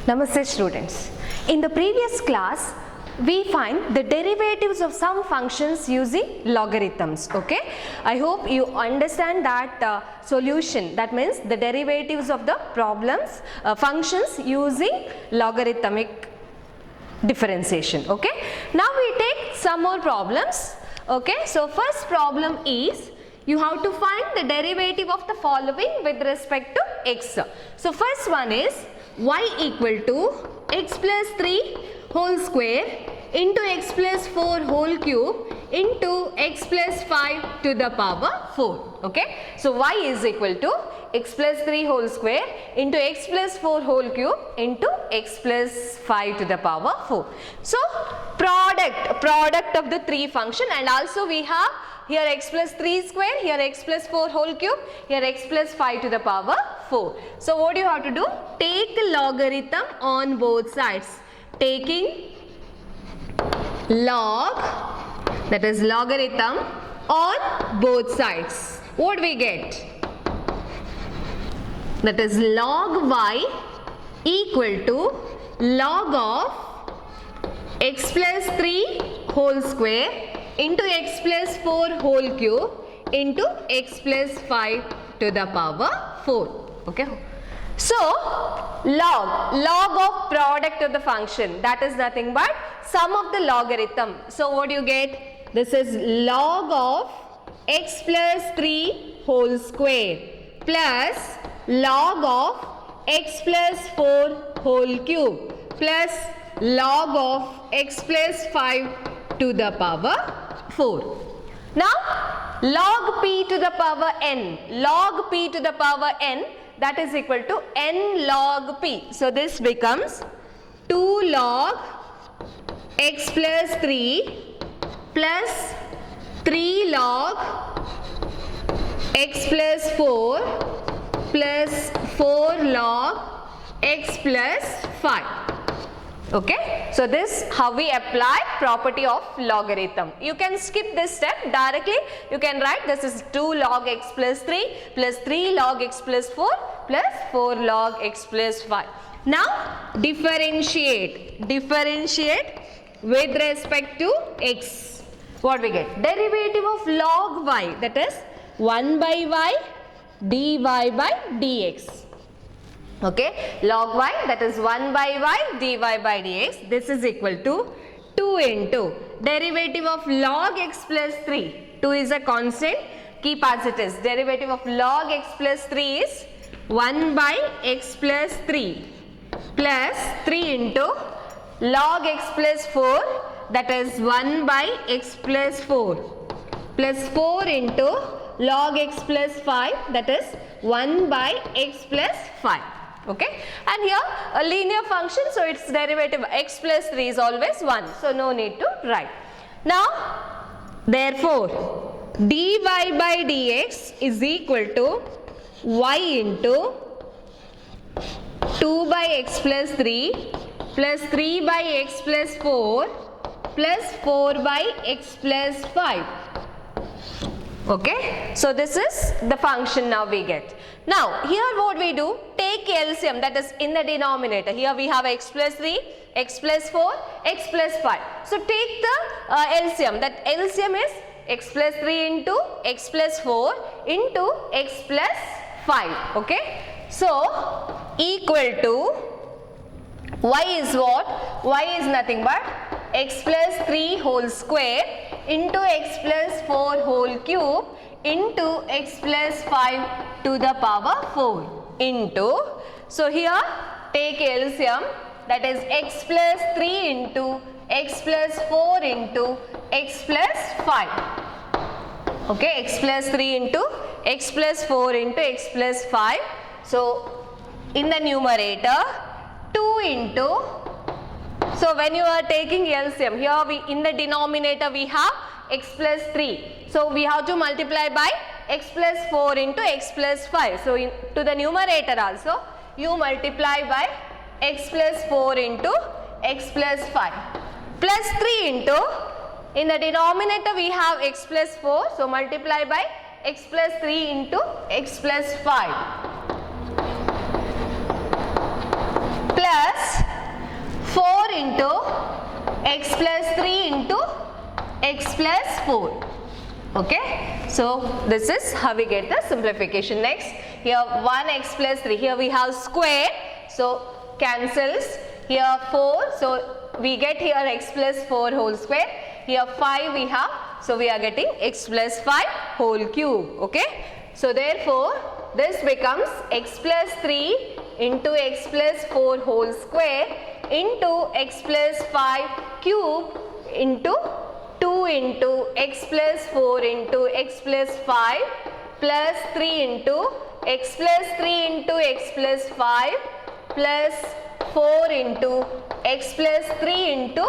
Namaste students. In the previous class, we find the derivatives of some functions using logarithms. Okay, I hope you understand that solution. That means the derivatives of the problems, functions using logarithmic differentiation. Okay, now we take some more problems. Okay, so first problem is you have to find the derivative of the following with respect to x. So first one is y equal to x plus 3 whole square into x plus 4 whole cube into x plus 5 to the power 4. Okay, so y is equal to x plus 3 whole square into x plus 4 whole cube into x plus 5 to the power 4. So product of the three function, and also we have here x plus 3 square, here x plus 4 whole cube, here x plus 5 to the power 4. So what you have to do? Take the logarithm on both sides. Taking log, that is logarithm on both sides. What we get? That is log y equal to log of x plus 3 whole square into x plus 4 whole cube into x plus 5 to the power 4. Okay. So log of product of the function, that is nothing but sum of the logarithm. So what do you get? This is log of x plus 3 whole square plus log of x plus 4 whole cube plus log of x plus 5 to the power 4. Now log p to the power n, log p to the power n, that is equal to n log p. So this becomes 2 log x plus 3 plus 3 log x plus 4 plus 4 log x plus 5. Okay, so this how we apply property of logarithm. You can skip this step directly. You can write this is 2 log x plus 3 plus 3 log x plus 4 plus 4 log x plus 5. Now differentiate with respect to x. What we get? Derivative of log y, that is 1 by y dy by dx. Okay, log y, that is 1 by y dy by dx. This is equal to 2 into derivative of log x plus 3. 2 is a constant, keep as it is. Derivative of log x plus 3 is 1 by x plus 3 plus 3 into log x plus 4, that is 1 by x plus 4 plus 4 into log x plus 5, that is 1 by x plus 5. Okay, and here a linear function, so its derivative x plus 3 is always 1, so no need to write. Now therefore dy by dx is equal to y into 2 by x plus 3 plus 3 by x plus 4 plus 4 by x plus 5. Okay, so this is the function now we get. Now here what we do, take LCM, that is in the denominator. Here we have x plus 3, x plus 4, x plus 5. So take the LCM, that LCM is x plus 3 into x plus 4 into x plus 5. Okay, so equal to y is what? Y is nothing but x plus 3 whole square into x plus 4 whole cube into x plus 5 to the power 4 into, so here take LCM, that is x plus 3 into x plus 4 into x plus 5. Okay, x plus 3 into x plus 4 into x plus 5. So in the numerator 2 into, so when you are taking LCM, here we in the denominator we have x plus 3. So we have to multiply by x plus 4 into x plus 5. So to the numerator also you multiply by x plus 4 into x plus 5 plus 3 into, in the denominator we have x plus 4. So multiply by x plus 3 into x plus 5 plus x plus 4. Okay, so this is how we get the simplification. Next, here 1x plus 3, here we have square, so cancels, here 4, so we get here x plus 4 whole square, here 5 we have, so we are getting x plus 5 whole cube. Okay, so therefore this becomes x plus 3 into x plus 4 whole square into x plus 5 cube into 2 into x plus 4 into x plus 5 plus 3 into x plus 3 into x plus 5 plus 4 into x plus 3 into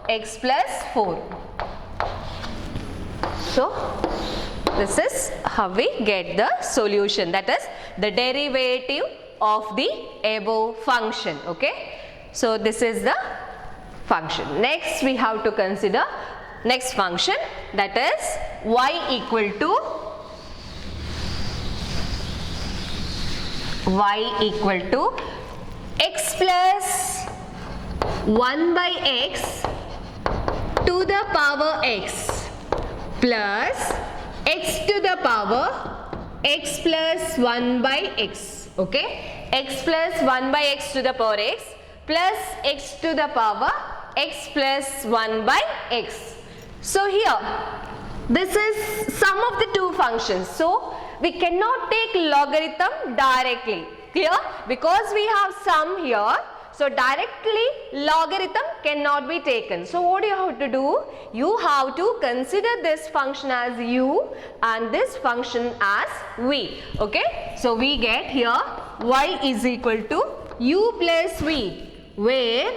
x plus 4. So this is how we get the solution, that is the derivative of the above function. Okay, so this is the function. Next we have to consider next function, that is y equal to x plus 1 by x to the power x plus x to the power x plus 1 by x. Okay, x plus 1 by x to the power x plus x to the power x plus 1 by x. So here this is sum of the two functions, so we cannot take logarithm directly. Clear? Because we have sum here, so directly logarithm cannot be taken. So what do you have to do? You have to consider this function as u and this function as v. Okay, so we get here y is equal to u plus v, where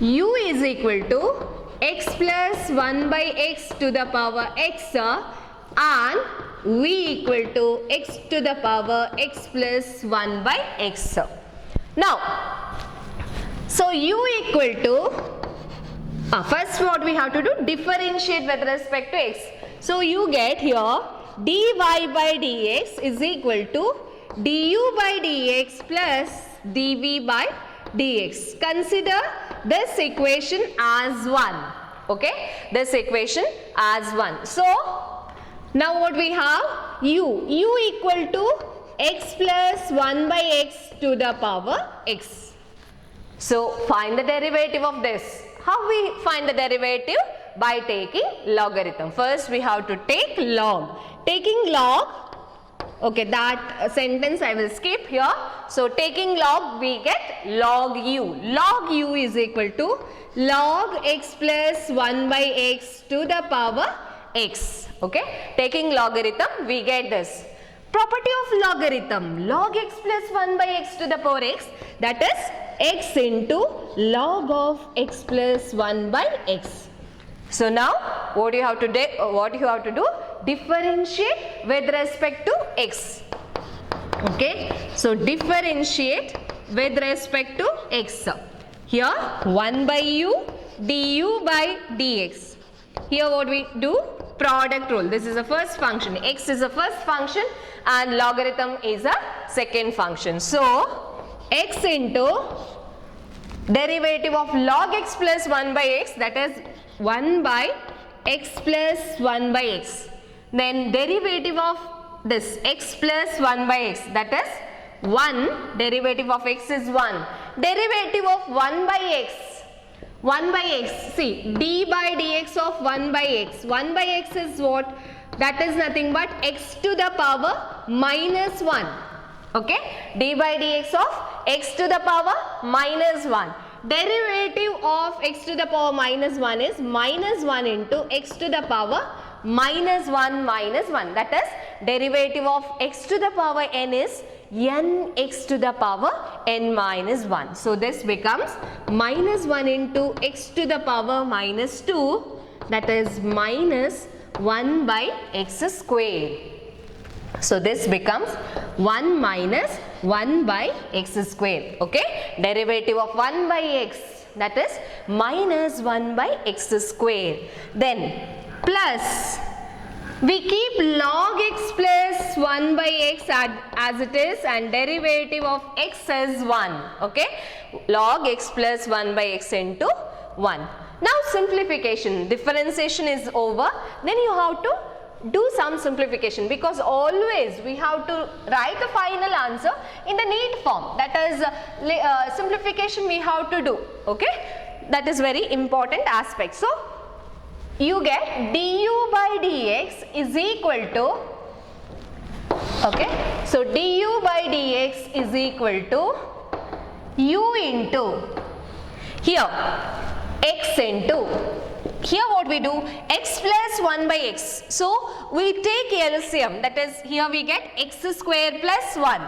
u is equal to x plus 1 by x to the power x and v equal to x to the power x plus 1 by x. Now, so u equal to, first what we have to do, differentiate with respect to x. So you get here dy by dx is equal to du by dx plus dv by dx. Consider this equation as 1. Okay, this equation as 1. So now what we have, u equal to x plus 1 by x to the power x. So find the derivative of this. How we find the derivative? By taking logarithm. First we have to take log. Taking log, okay, that sentence I will skip here. So taking log, we get log u. Log u is equal to log x plus 1 by x to the power x. Okay, taking logarithm, we get this. Property of logarithm, log x plus 1 by x to the power x, that is x into log of x plus 1 by x. So now what you have to do? Differentiate with respect to x. Okay, so differentiate with respect to x. Here 1 by u du by dx. Here what we do? Product rule. This is the first function. X is the first function and logarithm is a second function. So x into derivative of log x plus 1 by x, that is 1 by x plus 1 by x. Then derivative of this x plus 1 by x, that is 1, derivative of x is 1. Derivative of 1 by x. 1 by x, see, d by dx of 1 by x. 1 by x is what? That is nothing but x to the power minus 1. Okay, d by dx of x to the power minus 1. Derivative of x to the power minus 1 is minus 1 into x to the power minus 1 minus 1. That is derivative of x to the power n is n x to the power n minus 1. So this becomes minus 1 into x to the power minus 2, that is minus 1 by x square. So this becomes 1 minus 1 by x square. Okay, derivative of 1 by x, that is minus 1 by x square. Then plus, we keep log x plus 1 by x as it is and derivative of x as 1. Okay, log x plus 1 by x into 1. Now simplification, differentiation is over. Then you have to do some simplification, because always we have to write the final answer in the neat form. That is simplification we have to do. Okay, that is very important aspect. So you get du by dx is equal to, okay, so du by dx is equal to u into, here x into, here what we do, x plus 1 by x. So we take LCM, that is here we get x square plus 1.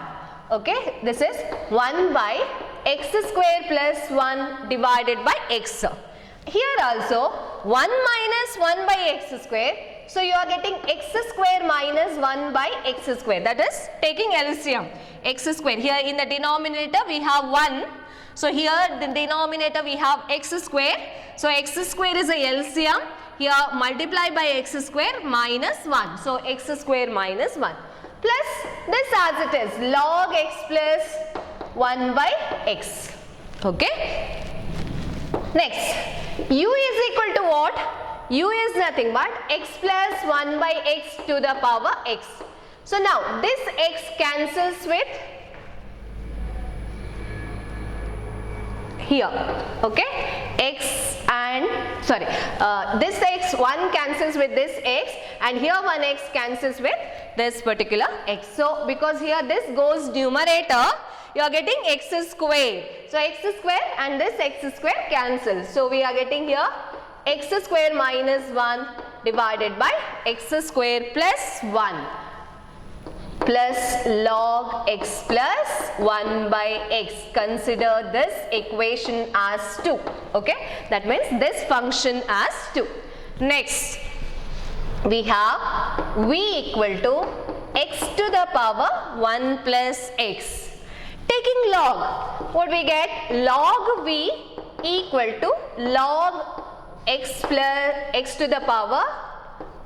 Okay, this is 1 by x square plus 1 divided by x. Here also 1 minus 1 by x square. So you are getting x square minus 1 by x square, that is taking LCM, x square. Here in the denominator we have 1. So here the denominator we have x square. So x square is a LCM. Here multiply by x square minus 1. So x square minus 1 plus this as it is log x plus 1 by x. Okay. Next, u is equal to what? U is nothing but x plus 1 by x to the power x. So now this x cancels with here, okay, x and sorry, this x 1 cancels with this x, and here 1 x cancels with this particular x. So because here this goes numerator, you are getting x square. So x square and this x square cancels. So we are getting here x square minus 1 divided by x square plus 1 plus log x plus 1 by x. Consider this equation as 2. Okay, that means this function as 2. Next, we have v equal to x to the power 1 plus x. Taking log, what we get? Log v equal to log x plus x to the power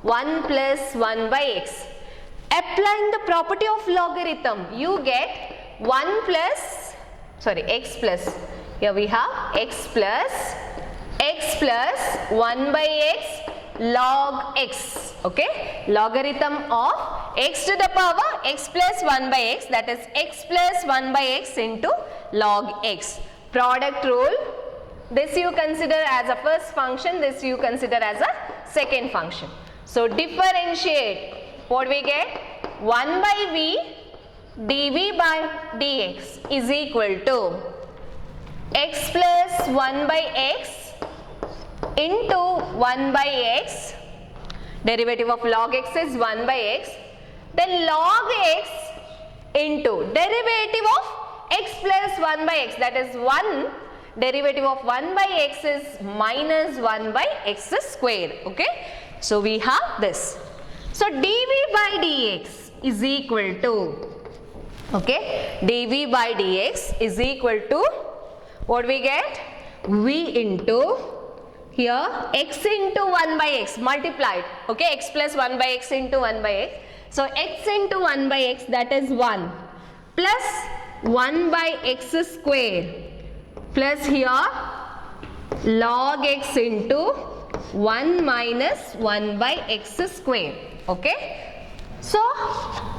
1 plus 1 by x. Applying the property of logarithm, you get 1 plus, sorry, x plus, here we have x plus 1 by x log x. Okay, logarithm of x to the power x plus 1 by x, that is x plus 1 by x into log x. Product rule, this you consider as a first function, this you consider as a second function. So differentiate, what we get? 1 by v dv by dx is equal to x plus 1 by x into 1 by x, derivative of log x is 1 by x, then log x into derivative of x plus 1 by x, that is 1, derivative of 1 by x is minus 1 by x square. Okay, so we have this. So dv by dx is equal to, okay, dv by dx is equal to, what we get? V into, here x into 1 by x multiplied, okay, x plus 1 by x into 1 by x. So x into 1 by x, that is 1 plus 1 by x square plus here log x into 1 minus 1 by x square. Okay, so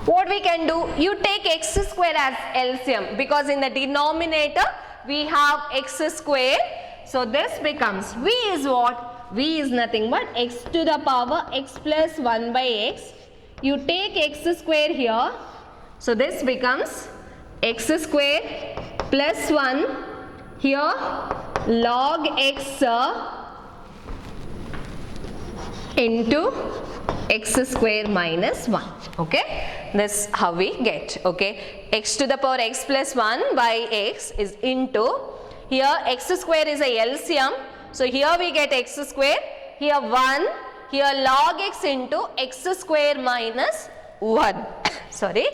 what we can do, you take x square as LCM, because in the denominator we have x square. So this becomes, v is what? V is nothing but x to the power x plus 1 by x. You take x square here, so this becomes x square plus 1, here log x into x square minus 1. Okay, this how we get. Okay, x to the power x plus 1 by x is into, here x square is a LCM, so here we get x square, here 1, here log x into x square minus 1. Sorry.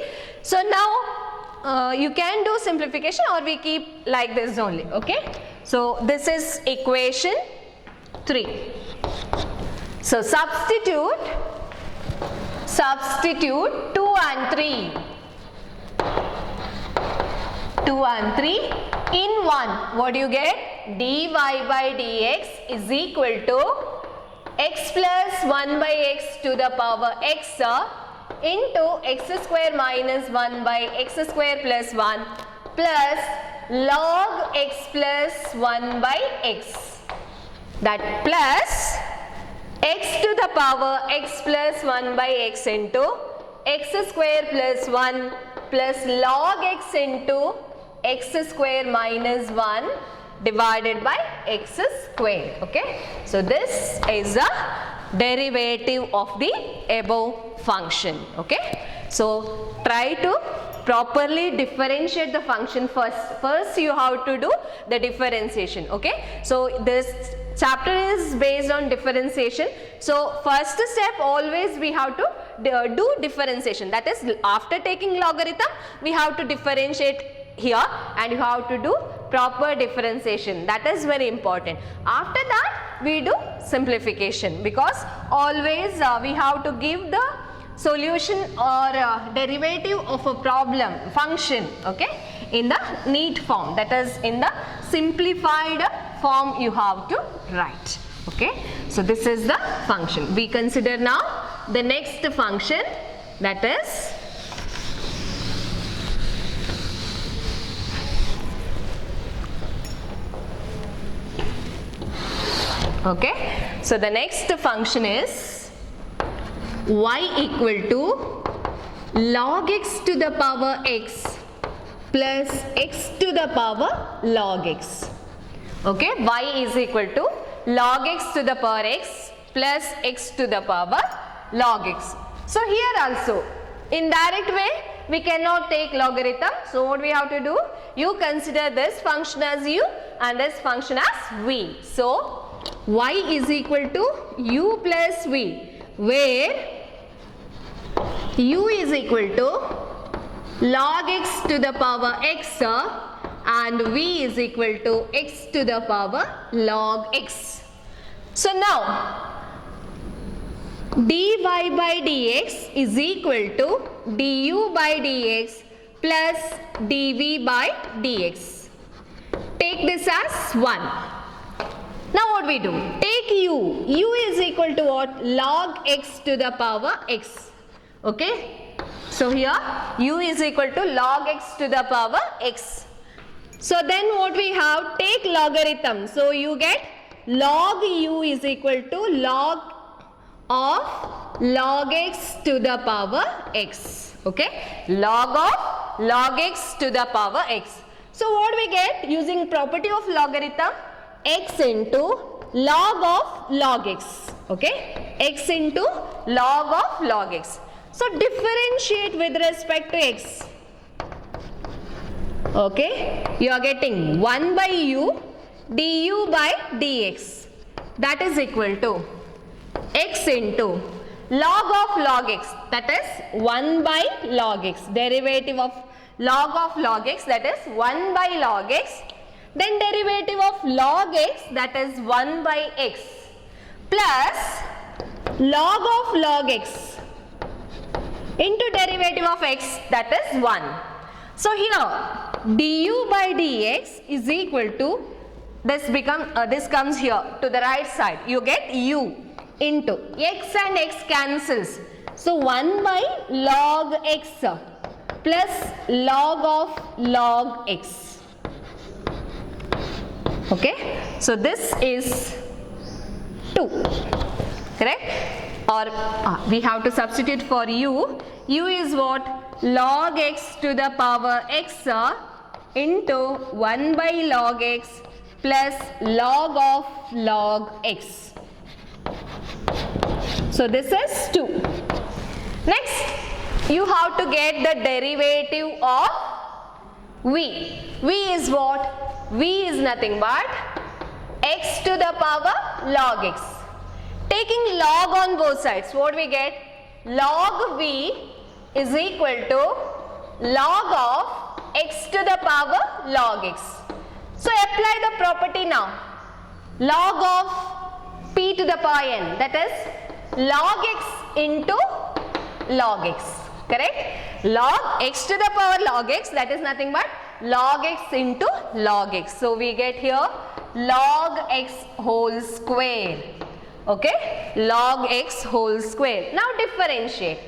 So now you can do simplification, or we keep like this only. Okay, so this is equation 3. So substitute 2 and 3. 2 and 3 in 1. What do you get? dy by dx is equal to x plus 1 by x to the power x into x square minus 1 by x square plus 1 plus log x plus 1 by x. That plus x to the power x plus 1 by x into x square plus 1 plus log x into x square minus 1 divided by x square. Okay. So this is the derivative of the above function. Okay. So try to properly differentiate the function first. First you have to do the differentiation. Okay. So this chapter is based on differentiation. So first step always we have to do differentiation. That is, after taking logarithm we have to differentiate here and you have to do proper differentiation. That is very important. After that we do simplification, because always we have to give the solution or derivative of a problem function, okay, in the neat form, that is in the simplified form you have to write. Okay. So this is the function. We consider now the next function, that is okay. So the next function is y equal to log x to the power x plus x to the power log x. Okay, y is equal to log x to the power x plus x to the power log x. So here also in direct way we cannot take logarithm. So what we have to do, you consider this function as u and this function as v. So y is equal to u plus v, where u is equal to log x to the power x and v is equal to x to the power log x. So now dy by dx is equal to du by dx plus dv by dx. Take this as 1. Now what we do? Take u. U is equal to what? Log x to the power x. Okay. So here u is equal to log x to the power x. So then what we have? Take logarithm. So you get log u is equal to log of log x to the power x. Okay. Log of log x to the power x. So what we get? Using property of logarithm, x into log of log x. Okay. X into log of log x. So differentiate with respect to x. Okay. You are getting 1 by u du by dx. That is equal to x into log of log x, that is 1 by log x, derivative of log x, that is 1 by log x, then derivative of log x, that is 1 by x, plus log of log x into derivative of x, that is 1. So here du by dx is equal to, this comes here to the right side, you get u into x and x cancels. So 1 by log x plus log of log x. Okay. So this is 2. Correct? Or we have to substitute for u. U is what? Log x to the power x into 1 by log x plus log of log x. So this is 2. Next, you have to get the derivative of v. V is what? V is nothing but x to the power log x. Taking log on both sides, what we get? Log v is equal to log of x to the power log x. So apply the property now. Log of p to the power n, that is log x into log x. Correct? Log x to the power log x, that is nothing but log x into log x. So we get here log x whole square. Okay, log x whole square. Now differentiate.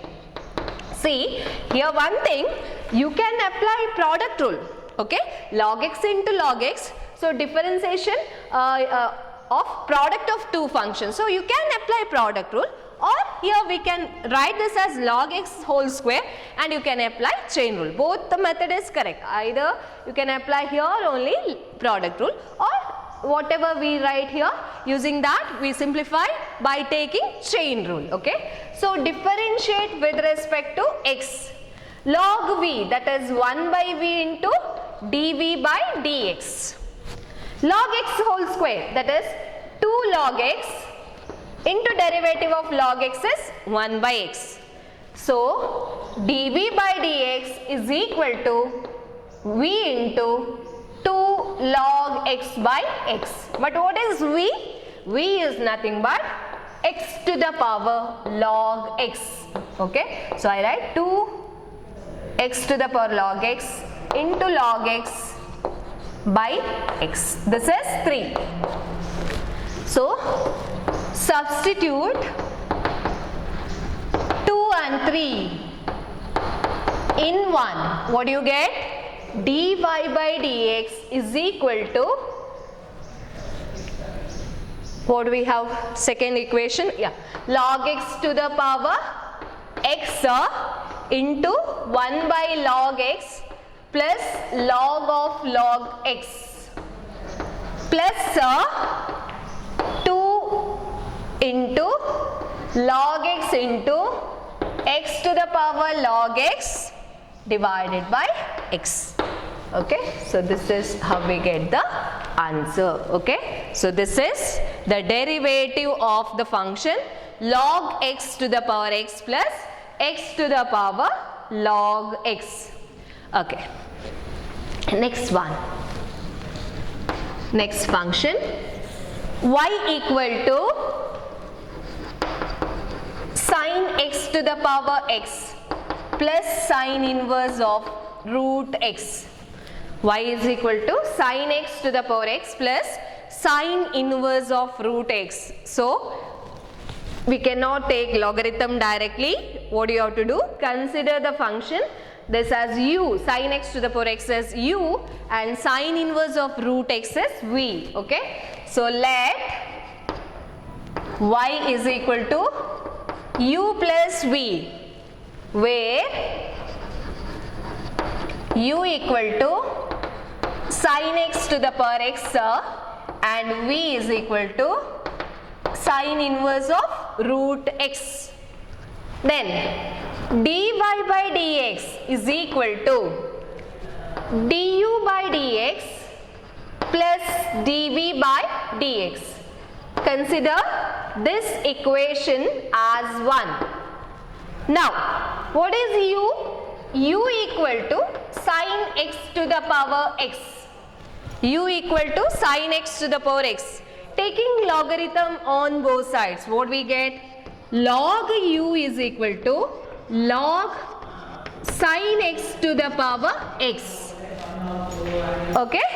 See, here one thing, you can apply product rule. Okay, log x into log x. So differentiation of product of two functions. So you can apply product rule, or here we can write this as log x whole square and you can apply chain rule. Both the method is correct. Either you can apply here only product rule, or whatever we write here, using that we simplify by taking chain rule. Okay. So differentiate with respect to x. Log v, that is 1 by v into dv by dx. Log x whole square, that is 2 log x into derivative of log x is 1 by x. So dv by dx is equal to v into 2 log x by x. But what is v? V is nothing but x to the power log x. Okay. So I write 2 x to the power log x into log x by x. This is 3. So substitute 2 and 3 in 1. What do you get? dy by dx is equal to, what do we have? Second equation, yeah, log x to the power x into 1 by log x plus log of log x plus 2 into log x into x to the power log x divided by x. Okay, so this is how we get the answer. Okay, so this is the derivative of the function log x to the power x plus x to the power log x. Okay, next one. Next function, y equal to sin x to the power x plus sin inverse of root x. Y is equal to sin x to the power x plus sin inverse of root x. So we cannot take logarithm directly. What do you have to do? Consider the function this as u, sin x to the power x as u and sin inverse of root x as v. Okay. So let y is equal to u plus v, where u equal to sin x to the power x and v is equal to sin inverse of root x. Then dy by dx is equal to du by dx plus dv by dx. Consider this equation as 1. Now, what is u? U equal to sin x to the power x. U equal to sin x to the power x. Taking logarithm on both sides, what we get? Log u is equal to log sin x to the power x. Okay,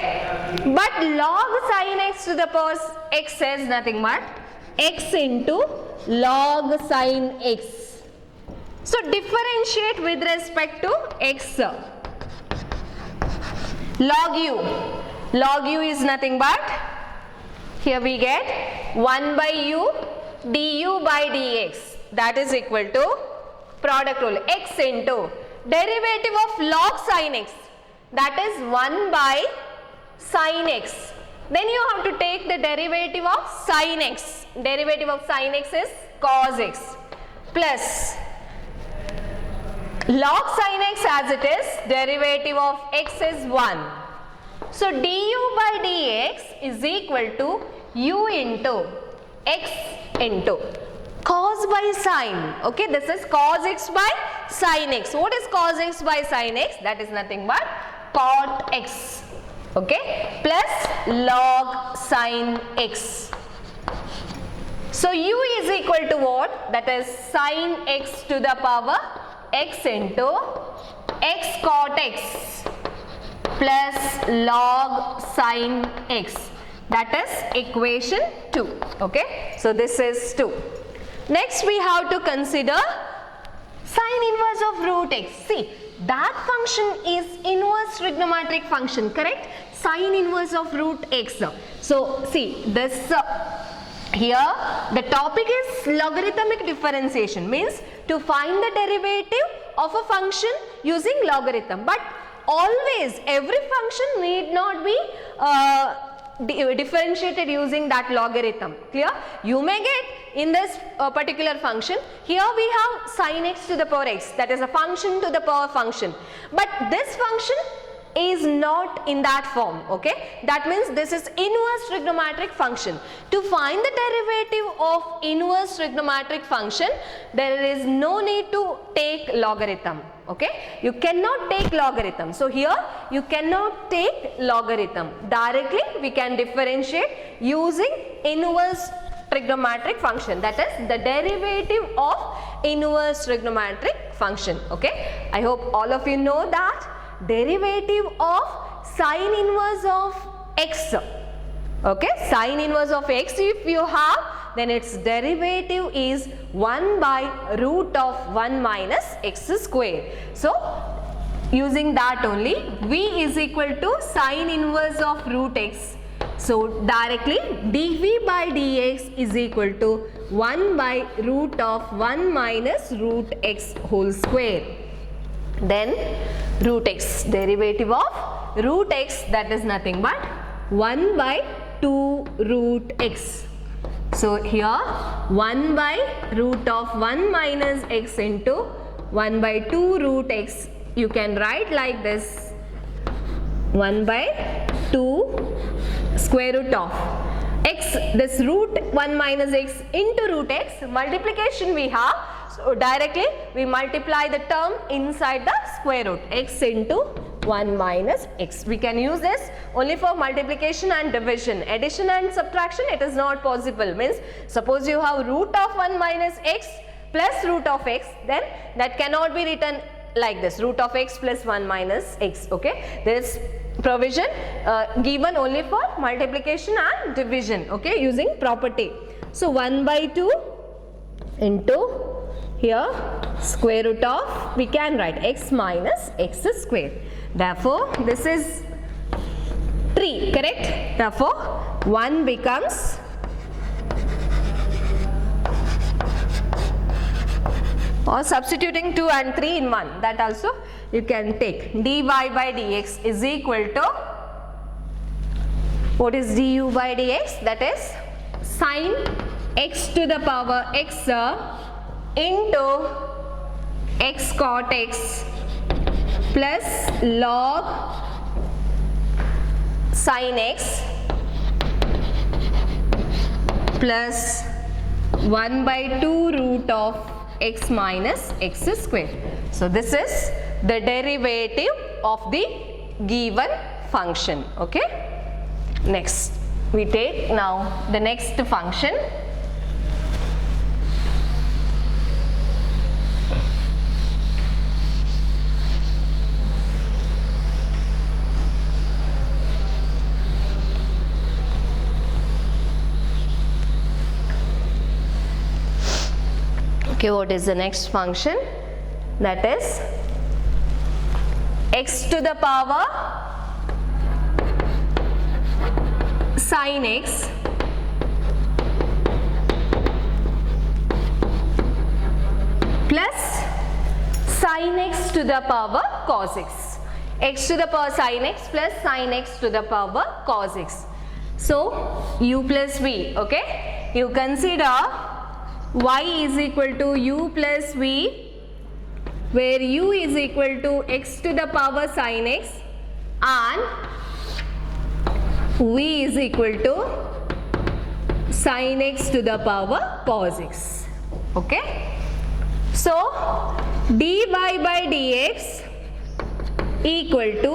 but log sin x to the power x is nothing but x into log sin x. So differentiate with respect to x. Log u. Log u is nothing but, here we get 1 by u du by dx, that is equal to product rule, x into derivative of log sin x, that is 1 by sin x. Then you have to take the derivative of sin x. Derivative of sin x is cos x plus log sin x as it is, derivative of x is 1. So du by dx is equal to u into x into cos by sin. Okay, this is cos x by sin x. What is cos x by sin x? That is nothing but cot x. Okay, plus log sin x. So u is equal to what? That is sin x to the power x into x cot x plus log sin x. That is equation 2. Okay, so this is 2. Next we have to consider sine inverse of root x. See, that function is inverse trigonometric function, correct? Sine inverse of root x. So see this here the topic is logarithmic differentiation, means to find the derivative of a function using logarithm. But always every function need not be differentiated using that logarithm. Clear? You may get in this particular function, here we have sin x to the power x, that is a function to the power function. But this function is not in that form. Okay, that means this is inverse trigonometric function. To find the derivative of inverse trigonometric function, there is no need to take logarithm. Okay, you cannot take logarithm. So here you cannot take logarithm. Directly we can differentiate using inverse trigonometric function, that is the derivative of inverse trigonometric function. Okay, I hope all of you know that derivative of sine inverse of x. Okay, sine inverse of x if you have, then its derivative is 1 by root of 1 minus x square. So using that only, v is equal to sine inverse of root x. So directly dv by dx is equal to 1 by root of 1 minus root x whole square. Then root x, derivative of root x, that is nothing but 1 by 2 root x. So here 1 by root of 1 minus x into 1 by 2 root x, you can write like this, 1 by 2 square root of x, this root 1 minus x into root x, multiplication we have. So directly we multiply the term inside the square root, x into 1 minus x. We can use this only for multiplication and division. Addition and subtraction it is not possible. Means suppose you have root of 1 minus x plus root of x, then that cannot be written like this, root of x plus 1 minus x. Okay, this provision given only for multiplication and division. Okay, using property. So 1 by 2 into here square root of, we can write x minus x square. Therefore this is 3, correct? Therefore 1 becomes or substituting 2 and 3 in 1, that also you can take. Dy by dx is equal to, what is du by dx? That is sine x to the power x into x cot x plus log sin x plus 1 by 2 root of x minus x square. So this is the derivative of the given function. Okay, next we take now the next function. Okay, what is the next function? That is x to the power sin x plus sin x to the power cos x. X to the power sin x plus sin x to the power cos x. So u plus v. Okay, you consider y is equal to u plus v, where u is equal to x to the power sin x and v is equal to sin x to the power cos x. Okay, so dy by dx equal to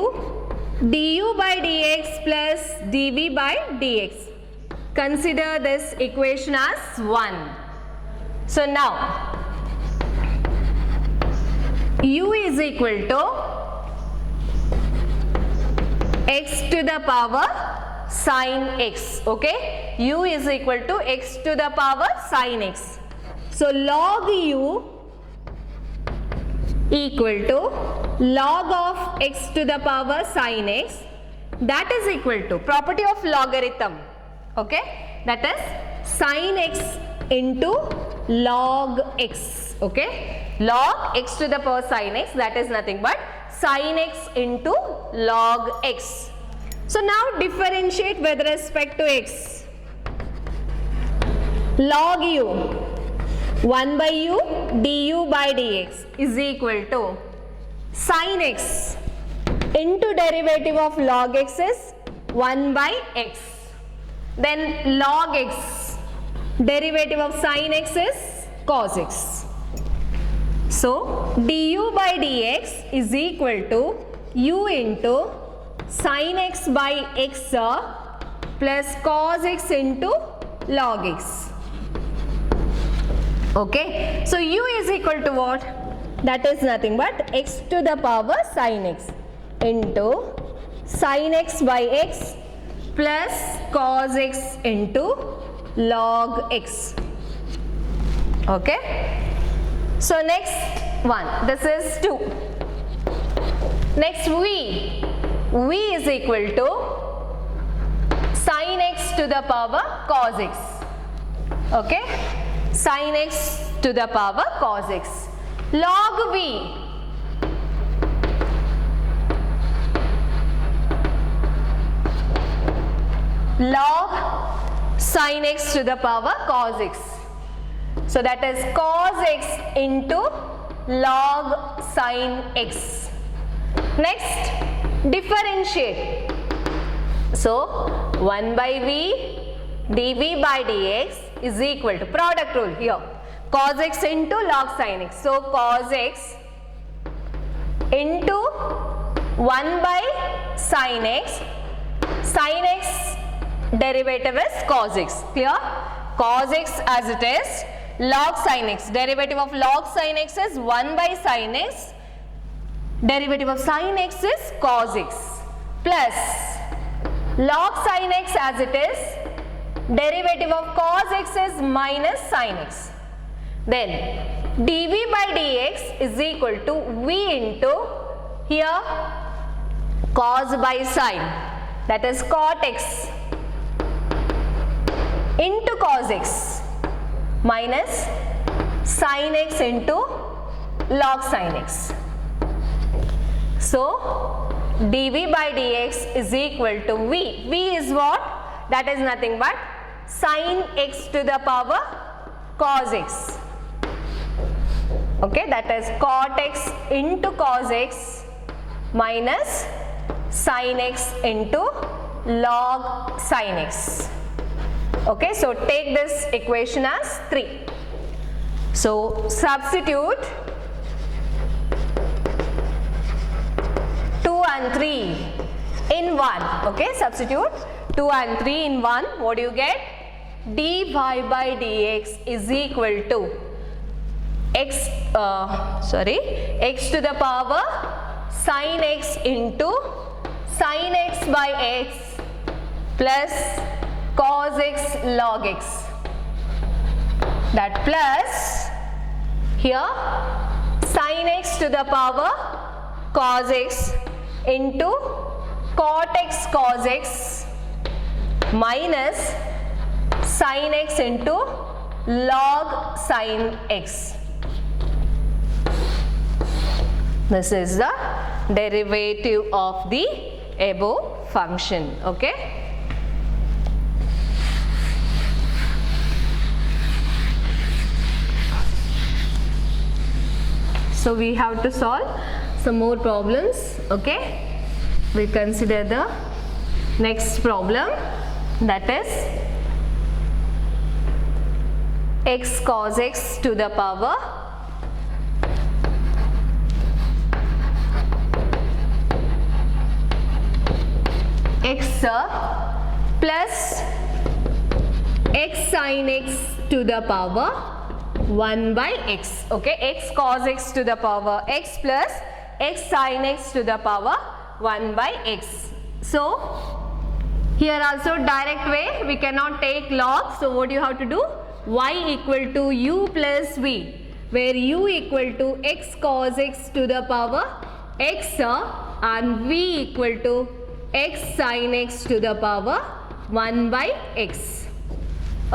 du by dx plus dv by dx. Consider this equation as 1. So now u is equal to x to the power sine x. Okay, u is equal to x to the power sine x. So log u equal to log of x to the power sine x, that is equal to property of logarithm. Okay, that is sine x into log x. Okay, log x to the power sine x, that is nothing but sine x into log x. So now differentiate with respect to x. Log u, 1 by u du by dx is equal to sine x into derivative of log x is 1 by x. Then log x, derivative of sine x is cos x. So du by dx is equal to u into sine x by x plus cos x into log x. Okay, so u is equal to what? That is nothing but x to the power sine x into sine x by x plus cos x into log x. Okay, so next one, this is 2. Next v is equal to sine x to the power cos x. Okay, sine x to the power cos x. Log v, log sine x to the power cos x. So that is cos x into log sine x. Next, differentiate. So 1 by v dv by dx is equal to product rule here, cos x into log sine x. So cos x into 1 by sine x, sine x derivative is cos x. Clear? Cos x as it is, log sine x, derivative of log sine x is 1 by sine x, derivative of sine x is cos x, plus log sine x as it is, derivative of cos x is minus sine x. Then dv by dx is equal to v into here cos by sine, that is cot x into cos x minus sine x into log sine x. So dv by dx is equal to v. V is what? That is nothing but sine x to the power cos x. Okay, that is cot x into cos x minus sine x into log sine x. Okay, so take this equation as 3. So substitute 2 and 3 in 1. Okay, substitute 2 and 3 in 1. What do you get? dy by dx is equal to x to the power sine x into sine x by x plus cos x log x. That plus here sine x to the power cos x into cot x cos x minus sine x into log sine x. This is the derivative of the above function. Okay. So we have to solve some more problems. Okay. We consider the next problem, that is x cos x to the power x plus x sin x to the power 1 by x. Okay, x cos x to the power x plus x sin x to the power 1 by x. So Here also direct way, we cannot take log. So what you have to do? Y equal to u plus v, where u equal to x cos x to the power x and v equal to x sin x to the power 1 by x.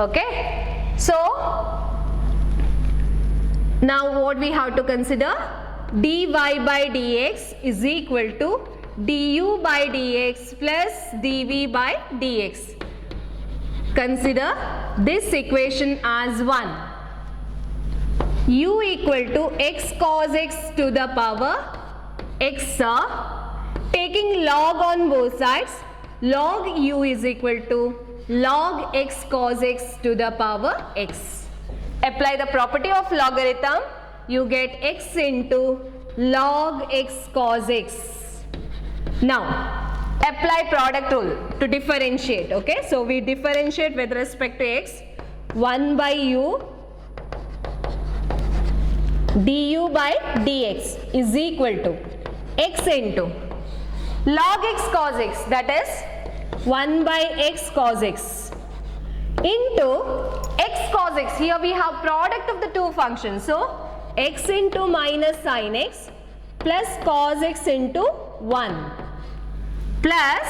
Okay. So now what we have to consider? Dy by dx is equal to du by dx plus dv by dx. Consider this equation as 1. U equal to x cos x to the power x, taking log on both sides, log u is equal to log x cos x to the power x. Apply the property of logarithm, you get x into log x cos x. Now apply product rule to differentiate. Okay, so we differentiate with respect to x. 1 by u du by dx is equal to x into log x cos x, that is 1 by x cos x, into x cos x. Here we have product of the two functions, so x into minus sin x plus cos x into 1 plus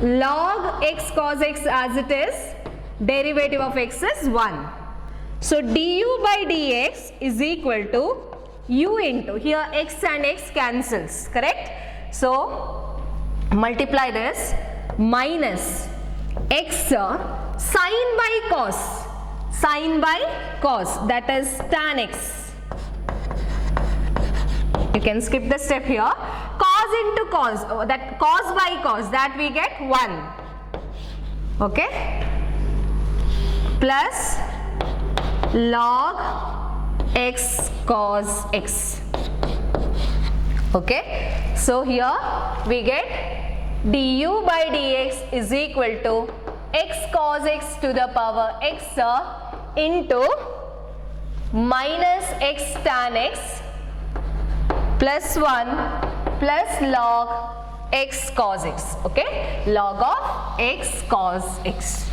log x cos x as it is, derivative of x is 1. So du by dx is equal to u into, here x and x cancels, correct? So multiply this, minus x sin by cos, that is tan x. You can skip the step here. Cos into cos, that cos by cos, that we get 1. Okay, plus log x cos x. Okay, so here we get du by dx is equal to x cos x to the power x into minus x tan x plus 1 plus log x cos x. Okay, log of x cos x.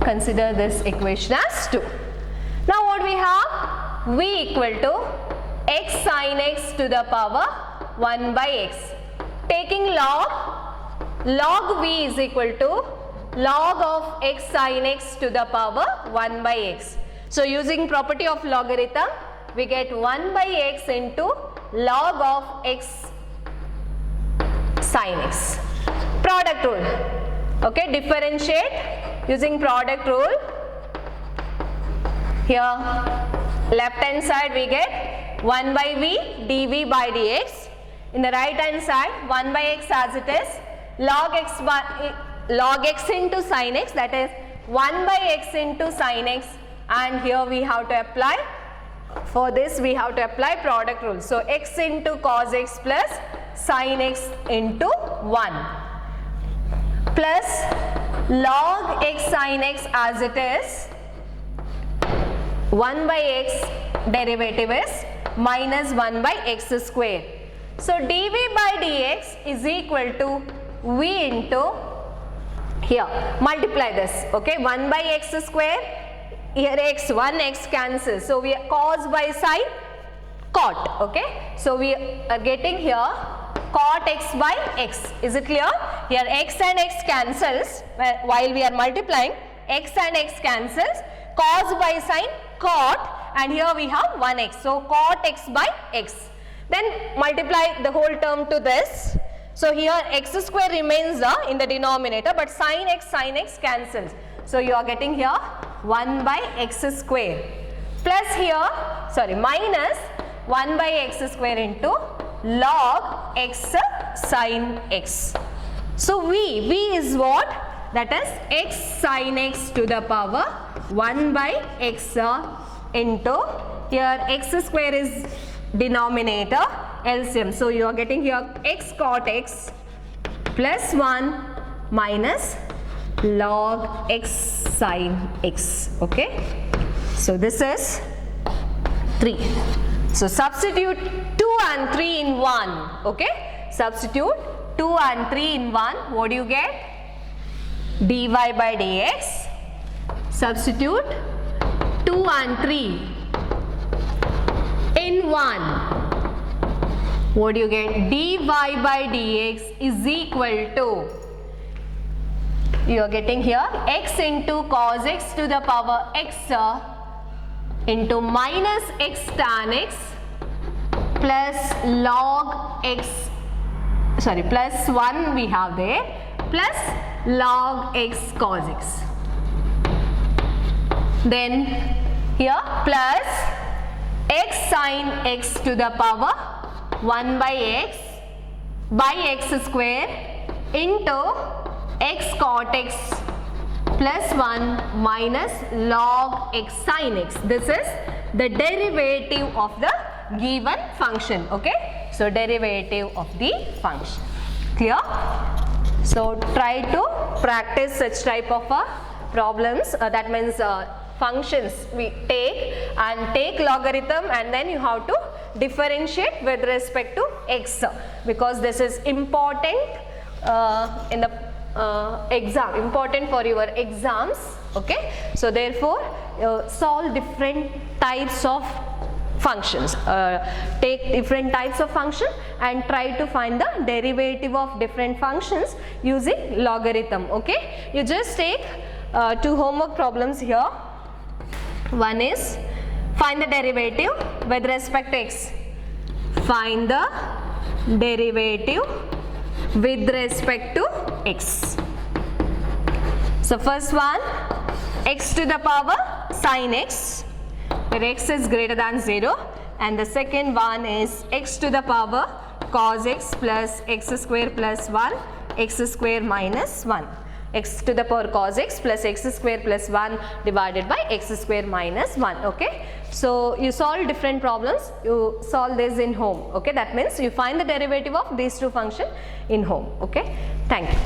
Consider this equation as 2. Now what we have? V equal to x sin x to the power 1 by x. Taking log v is equal to log of x sin x to the power 1 by x. So using property of logarithm, we get 1 by x into log of x sin x. Product rule. Okay, differentiate using product rule. Here left hand side we get 1 by v dv by dx. In the right hand side 1 by x as it is, log x into sin x, that is 1 by x into sin x, and here we have to apply, for this we have to apply product rule. So x into cos x plus sin x into 1 plus log x sin x as it is, 1 by x derivative is minus 1 by x square. So dv by dx is equal to v into, here multiply this, okay, 1 by x square, here x, 1x cancels, so we are cos by sine, cot. Okay, so we are getting here cot x by x. Is it clear? Here x and x cancels, while we are multiplying, x and x cancels, cos by sine, cot, and here we have 1x, so cot x by x. Then multiply the whole term to this. So here x square remains in the denominator, but sin x cancels. So you are getting here 1 by x square plus here, minus 1 by x square into log x sin x. So v is what? That is x sin x to the power 1 by x into, here x square is denominator, LCM. So you are getting here x cot x plus 1 minus log x sin x. Okay, so this is 3. So substitute 2 and 3 in 1. Okay, substitute 2 and 3 in 1. What do you get? Dy by dx. Substitute 2 and 3 in 1. What do you get? Dy by dx is equal to, you are getting here, x into cos x to the power x into minus x tan x plus log x, sorry, plus 1 we have there, plus log x cos x. Then here plus x sin x to the power 1 by x square into x cot x plus 1 minus log x sin x. This is the derivative of the given function. Okay, so derivative of the function. Clear? So try to practice such type of problems. That means functions we take logarithm, and then you have to differentiate with respect to x, because this is important in the exam, important for your exams. Okay, so therefore solve different types of functions, take different types of function and try to find the derivative of different functions using logarithm. Okay, you just take 2 homework problems here. One is find the derivative with respect to x. Find the derivative with respect to x. So first one, x to the power sin x, where x is greater than 0, and the second one is x to the power cos x plus x square plus 1, x square minus 1. X to the power cos x plus x square plus 1 divided by x square minus 1. Okay, so you solve different problems, you solve this in home. Okay, that means you find the derivative of these 2 functions in home. Okay, thank you.